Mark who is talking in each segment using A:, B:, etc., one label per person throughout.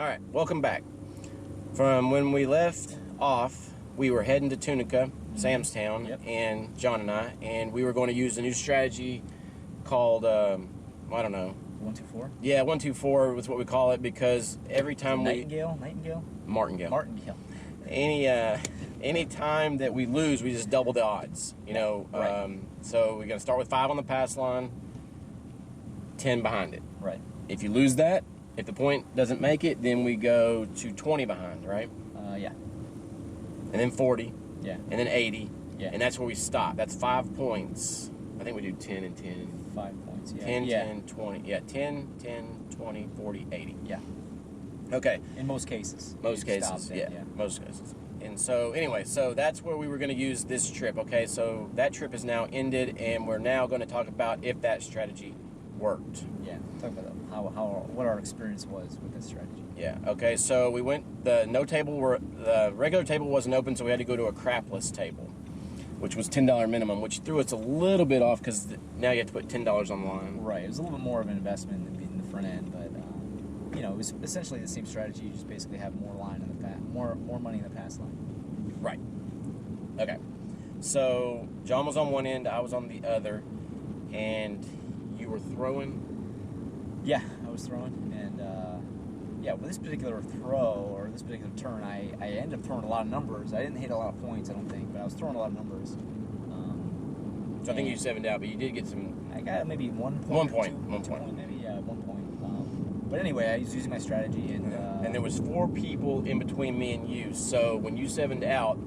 A: All right, welcome back. From when we left off, we were heading to Tunica, Samstown,
B: Yep.
A: and John and I, and we were going to use a new strategy called, I don't know.
B: 124.
A: Yeah, 124 was what we call it because every time
B: Nightingale.
A: Martingale. Any time that we lose, we just double the odds. You know,
B: Right.
A: so we're gonna start with 5 on the pass line, 10 behind it.
B: Right.
A: If you lose that, if the point doesn't make it, then we go to 20 behind, right?
B: Yeah.
A: And then 40,
B: Yeah.
A: and then 80,
B: Yeah.
A: and that's where we stop. That's 5 points. I think we do 10 and 10.
B: 5 points. Yeah.
A: 10,
B: yeah.
A: 10, 20. Yeah, 10, 20, 40, 80.
B: Yeah.
A: Okay.
B: In most cases.
A: Most
B: You
A: cases,
B: stop
A: yeah,
B: there,
A: most cases. And so, anyway, so that's where we were going to use this trip, okay? So that trip is now ended, and we're now going to talk about if that strategy worked.
B: Yeah. Talk about what our experience was with this strategy.
A: Yeah, okay, so we went, the regular table wasn't open, so we had to go to a crapless table, which was $10 minimum, which threw us a little bit off because now you have to put $10 on the line.
B: Right. It was a little bit more of an investment than being in the front end, but it was essentially the same strategy. You just basically have more line in the more money in the pass line.
A: Right. Okay. So John was on one end, I was on the other, and you were throwing.
B: Yeah, I was throwing, and with this particular throw or this particular turn, I ended up throwing a lot of numbers. I didn't hit a lot of points, I don't think, but I was throwing a lot of numbers.
A: So I think you 7'd out, but you did get some.
B: I got maybe 1 point.
A: 1 point.
B: 1 point, maybe. Yeah, 1 point. But anyway, I was using my strategy, and
A: And there was 4 people in between me and you. So when you 7'd out,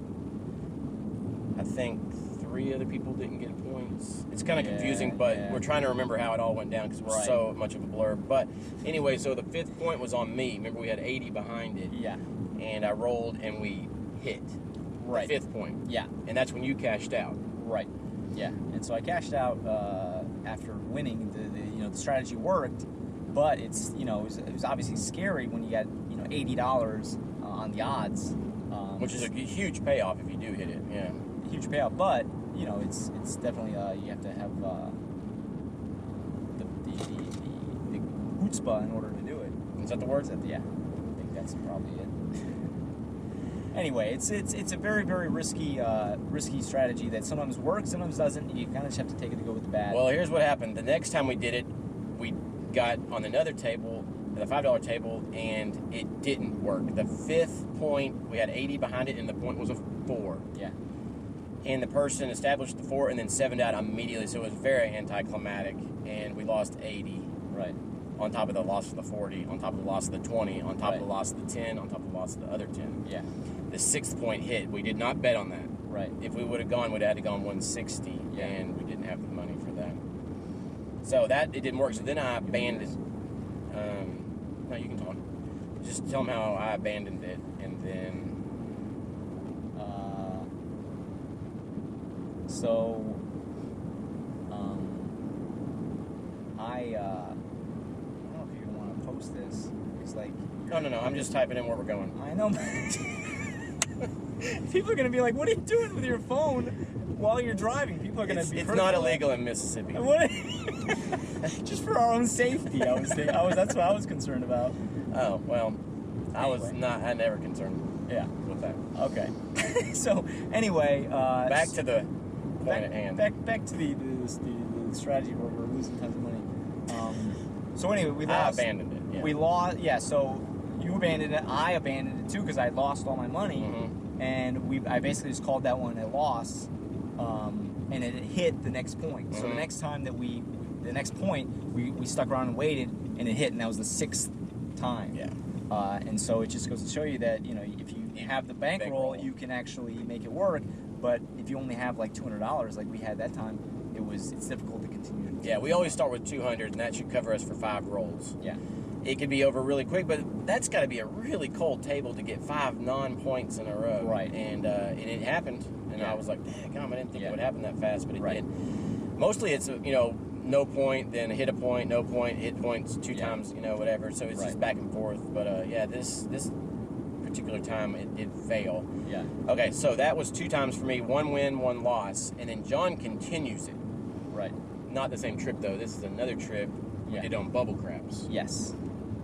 A: I think 3 other people didn't get points. It's kind of confusing, but we're trying to remember how it all went down because it was so much of a blur. But anyway, so the 5th point was on me. Remember, we had 80 behind it.
B: Yeah.
A: And I rolled, and we hit
B: Right.
A: the 5th point.
B: Yeah.
A: And that's when you cashed out.
B: Right. Yeah. And so I cashed out after winning. The strategy worked, but it was obviously scary when you got $80 on the odds,
A: Which is a huge payoff if you do hit it. Yeah.
B: huge payoff. But it's definitely you have to have the chutzpah in order to do it.
A: Is that the word?
B: Yeah, I think that's probably it. Anyway, it's a very, very risky strategy that sometimes works, sometimes doesn't. You kind of just have to take it to go with the bad.
A: Well, here's what happened. The next time we did it, we got on another table, the $5 table, and it didn't work. The 5th point, we had 80 behind it, and the point was a 4.
B: Yeah.
A: And the person established the 4 and then 7'd out immediately, so it was very anticlimactic, and we lost 80.
B: Right.
A: On top of the loss of the 40, on top of the loss of the 20, on top of the loss of the 10, on top of the loss of the other 10.
B: Yeah.
A: The 6th point hit. We did not bet on that.
B: Right.
A: If we would have gone, we'd have had to go on 160, and we didn't have the money for that. So it didn't work. So then I abandoned. No, you can talk. Just tell them how I abandoned it, and then.
B: I don't know if you want to post this. It's like.
A: No. I'm just typing in where we're going.
B: I know. People are gonna be like, "What are you doing with your phone while you're driving?" People are gonna be.
A: It's not illegal in Mississippi.
B: What? Just for our own safety, I was thinking. That's what I was concerned about.
A: Oh well, I never concerned.
B: Yeah.
A: With that.
B: Okay. So anyway,
A: back to the point at hand.
B: Back to the strategy where we're losing tons of money. So anyway, we lost.
A: I abandoned it. Yeah.
B: We lost. Yeah. So you abandoned it. I abandoned it too because I lost all my money, and I basically just called that one a loss, and it hit the next point. So the next time that the next point, we stuck around and waited, and it hit, and that was the 6th time.
A: Yeah.
B: And so it just goes to show you that if you have the bankroll, you can actually make it work. But if you only have like $200, like we had that time, it's difficult to continue.
A: Yeah, we always start with 200, and that should cover us for 5 rolls.
B: Yeah.
A: It could be over really quick, but that's got to be a really cold table to get 5 non-points in a row.
B: Right.
A: And it happened, and I was like, "Damn, I didn't think it would happen that fast," but it did. Mostly, it's no point, then hit a point, no point, hit points 2 times, whatever. So it's just back and forth. But this particular time it did fail.
B: Yeah.
A: Okay, so that was 2 times for me, 1 win, 1 loss, and then John continues it.
B: Right.
A: Not the same trip though. This is another trip we did on bubble craps.
B: Yes.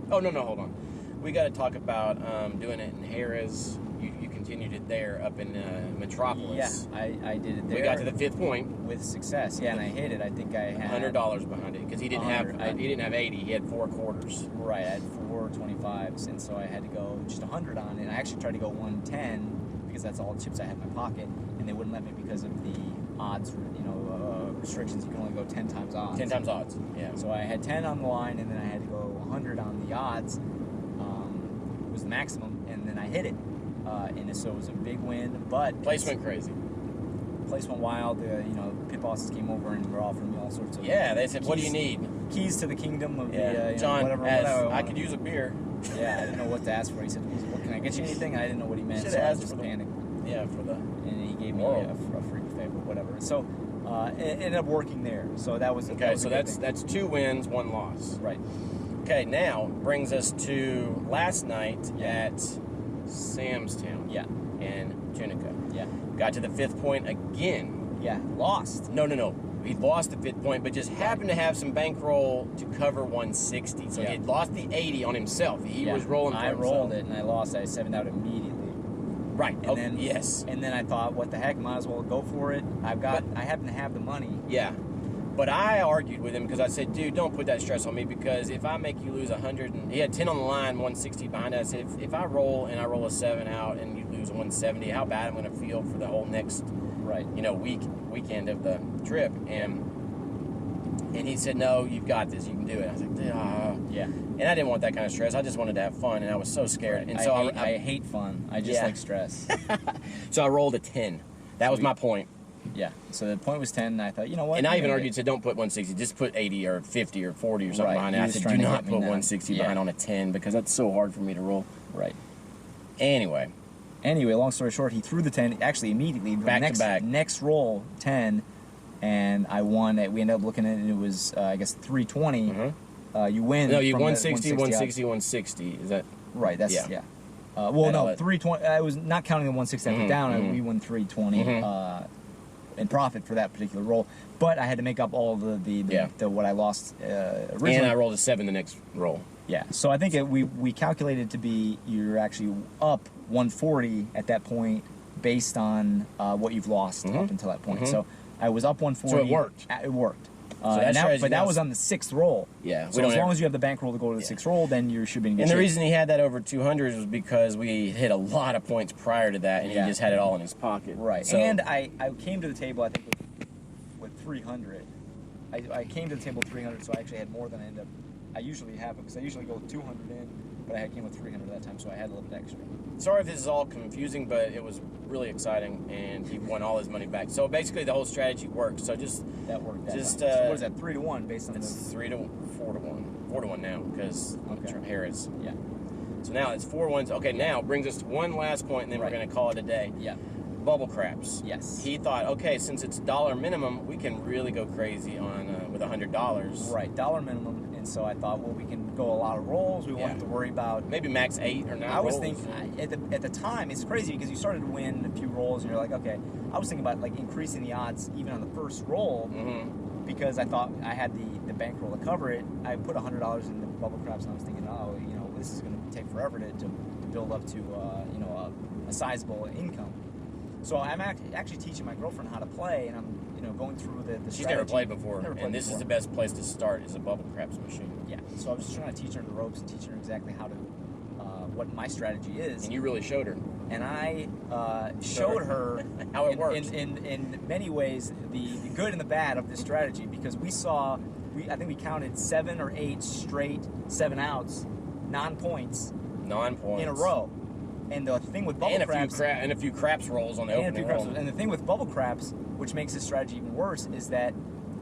A: Oh no, hold on. We got to talk about doing it in Harris. You continued it there up in Metropolis.
B: Yeah, I did it there.
A: We got to the 5th point
B: with success. Yeah, and I hit it. I think I had
A: $100 behind it because he didn't have 80. He had 4 quarters.
B: Right, I had 4 25s, and so I had to go just 100 on it. And I actually tried to go 110 because that's all the chips I had in my pocket, and they wouldn't let me because of the odds, restrictions. You can only go 10 times odds.
A: 10 times odds. Yeah.
B: So I had 10 on the line, and then I had to go 100 on the odds. Was the maximum, and then I hit it. And so it was a big win, but
A: place went crazy.
B: Place went wild. Pit bosses came over and were offering me all sorts of
A: they said, "What do you need?"
B: Keys to the kingdom of
A: John.
B: Whatever
A: I could use a beer.
B: Yeah, I didn't know what to ask for. He said, "What can I get you anything?" I didn't know what he meant.
A: Should
B: so
A: have
B: I
A: asked
B: just
A: for
B: panicked.
A: And
B: he gave me a free favor, whatever. So it ended up working there. So that was
A: okay. So that's 2 wins, 1 loss.
B: Right.
A: Okay, now brings us to last night at Samstown.
B: Yeah.
A: And Tunica.
B: Yeah.
A: Got to the 5th point again.
B: Yeah. Lost.
A: No. He lost the 5th point, but just happened to have some bankroll to cover 160. So he had lost the 80 on himself. He was rolling for himself.
B: I rolled it and I lost. I 7'd out immediately.
A: Right.
B: And then,
A: yes.
B: And then I thought, what the heck? Might as well go for it. I happen to have the money.
A: Yeah. But I argued with him because I said, dude, don't put that stress on me because if I make you lose 100, and he had 10 on the line, 160 behind us. If I roll and I roll a 7 out and you lose 170, how bad I'm going to feel for the whole next, weekend of the trip. And he said, no, you've got this. You can do it. I was like,
B: yeah.
A: And I didn't want that kind of stress. I just wanted to have fun, and I was so scared.
B: Right.
A: And so
B: I hate fun. I just like stress.
A: So I rolled a 10. That was my point.
B: Yeah. So the point was 10, and I thought, you know what?
A: And I even argued, said, don't put 160, just put 80 or 50 or 40 or something behind it. I said, do not put 160 behind on a 10 because that's so hard for me to roll.
B: Right.
A: Anyway,
B: long story short, he threw the 10, actually immediately.
A: Back to back.
B: Next roll, 10, and I won. We ended up looking at it, and it was, 320.
A: Mm-hmm.
B: You win.
A: No, you
B: from
A: 160, 160. Is that?
B: Right, that's, yeah. No, 320. I was not counting the 160 I put down. We won 320 in profit for that particular roll. But I had to make up all the what I lost originally.
A: And I rolled a 7 the next roll.
B: Yeah, so I think we calculated to be you're actually up 140 at that point based on what you've lost up until that point. So I was up 140.
A: So it worked.
B: It worked.
A: So
B: that was on the 6th roll.
A: Yeah.
B: So as long as you have the bankroll to go to the 6th roll, then you should be in good shape.
A: And the reason he had that over 200 was because we hit a lot of points prior to that, and he just had it all in his pocket.
B: Right.
A: So,
B: and I came to the table, I think, with 300. I came to the table with 300, so I actually had more than I usually have, because I usually go with 200 in, but I came with 300 that time, so I had a little bit extra.
A: Sorry if this is all confusing, but it was really exciting, and he won all his money back. So basically, the whole strategy worked. So
B: that worked.
A: Just
B: so what is that? 3-1 based on
A: it's 4 to 1, 4 to 1 now because Harris.
B: Yeah.
A: So now it's 4-1. Okay, now brings us to one last point, and then we're going to call it a day.
B: Yeah.
A: Bubble craps.
B: Yes.
A: He thought, okay, since it's $1 minimum, we can really go crazy on with $100.
B: Right, $1 minimum. And so I thought, well, we can go a lot of rolls. We won't have to worry about
A: maybe max 8 or 9.
B: I was thinking at the time, it's crazy because you started to win a few rolls, and you're like, okay. I was thinking about like increasing the odds even on the first roll because I thought I had the bankroll to cover it. I put $100 in the bubble craps, and I was thinking, this is going to take forever to build up to a sizable income. So I'm actually teaching my girlfriend how to play, and I'm going through the strategy.
A: She's never played before, this is the best place to start is a bubble craps machine.
B: Yeah. So I was just trying to teach her the ropes and teach her exactly how to what my strategy is.
A: And you really showed her.
B: And I showed her
A: how it works.
B: In many ways the good and the bad of this strategy, because I think we counted 7 or 8 straight 7 outs, non-points in a row. And the thing with bubble craps...
A: and a few craps rolls on the opening roll.
B: And the thing with bubble craps, which makes this strategy even worse, is that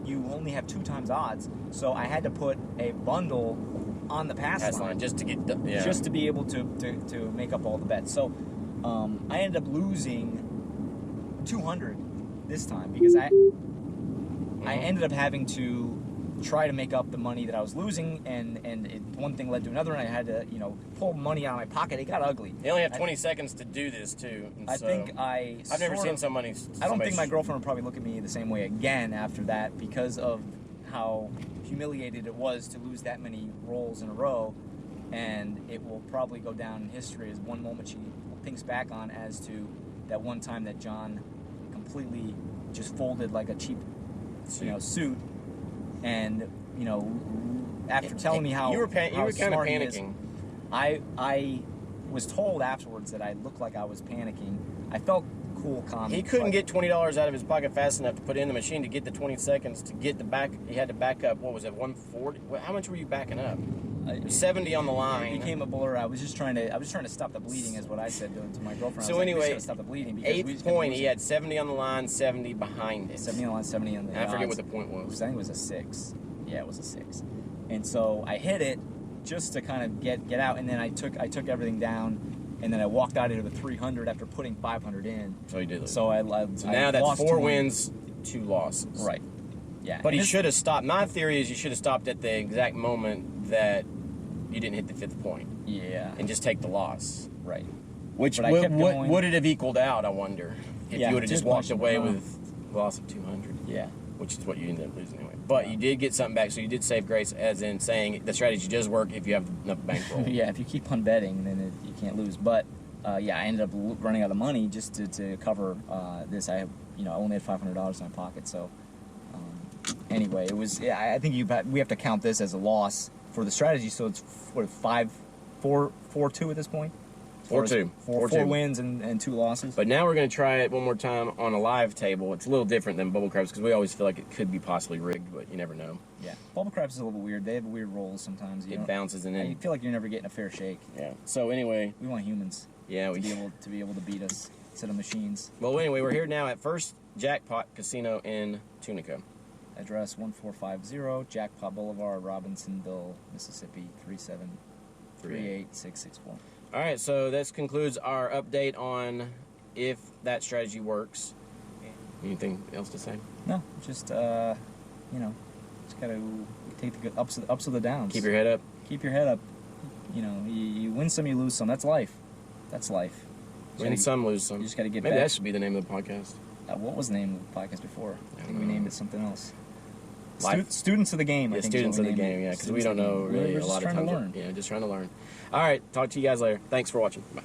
B: you only have 2 times odds. So I had to put a bundle on the pass line
A: just to get
B: just to be able to make up all the bets. So I ended up losing 200 this time because I ended up having to try to make up the money that I was losing, and one thing led to another, and I had to pull money out of my pocket. It got ugly.
A: You only have 20 seconds to do this too.
B: I've
A: never seen somebody.
B: I don't think my girlfriend would probably look at me the same way again after that because of how humiliated it was to lose that many rolls in a row. and it will probably go down in history as one moment she thinks back on as to that one time that John completely just folded like a cheap, suit, and after telling me how
A: you were kind of
B: panicking. I was told afterwards that I looked like I was panicking. I felt cool, calm.
A: He couldn't get $20 out of his pocket fast enough to put it in the machine to get the 20 seconds to get the back. He had to back up. What was it, 140? How much were you backing up? 70 on the line.
B: It became a blur. I was just trying to stop the bleeding, is what I said to my girlfriend.
A: So anyway,
B: stop the bleeding because
A: eighth point, he had 70 on the line, 70 behind it.
B: 70 on the line, 70 on the.
A: And I forget what the point was.
B: I think it was a 6. Yeah, it was a 6. And so I hit it just to kind of get out, and then I took everything down, and then I walked out into the 300 after putting 500 in.
A: So he did lose.
B: So
A: now that's 4 wins, 2 losses.
B: Right. Yeah.
A: But he should have stopped. My theory is you should have stopped at the exact moment that you didn't hit the 5th point.
B: Yeah.
A: And just take the loss.
B: Right.
A: Which would it have equaled out, I wonder, if you would have just walked away with a loss of 200.
B: Yeah.
A: Which is what you ended up losing anyway. But you did get something back, so you did save grace, as in saying the strategy does work if you have enough bankroll.
B: Yeah, if you keep on betting, then you can't lose. But I ended up running out of money just to cover this. I only had $500 in my pocket. So anyway, it was. Yeah, I think we have to count this as a loss for the strategy. So it's 4-2 at this point.
A: 4-2.
B: 4 wins and 2 losses.
A: But now we're going to try it one more time on a live table. It's a little different than Bubble Crabs because we always feel like it could be possibly rigged, but you never know.
B: Yeah, Bubble Crabs is a little weird. They have weird rolls sometimes.
A: It bounces and then
B: you feel like you're never getting a fair shake.
A: Yeah. So anyway,
B: we want humans.
A: Yeah,
B: to be able to beat us instead of machines.
A: Well, anyway, we're here now at First Jackpot Casino in Tunica.
B: Address 1450 Jackpot Boulevard, Robinsonville, Mississippi 3738664.
A: All right, so this concludes our update on if that strategy works. Anything else to say?
B: No, just gotta take the ups of the downs.
A: Keep your head up.
B: Keep your head up. You win some, you lose some. That's life. That's life.
A: Win some, lose some.
B: You just gotta get
A: Maybe
B: back.
A: that should be the name of the podcast.
B: What was the name of the podcast before? I think we named it something else.
A: Life.
B: Students of the game.
A: Yeah,
B: I think
A: students of the game. Yeah, because we don't know really a lot of times.
B: We're just trying to learn.
A: Yeah, just trying to learn. All right, talk to you guys later. Thanks for watching. Bye.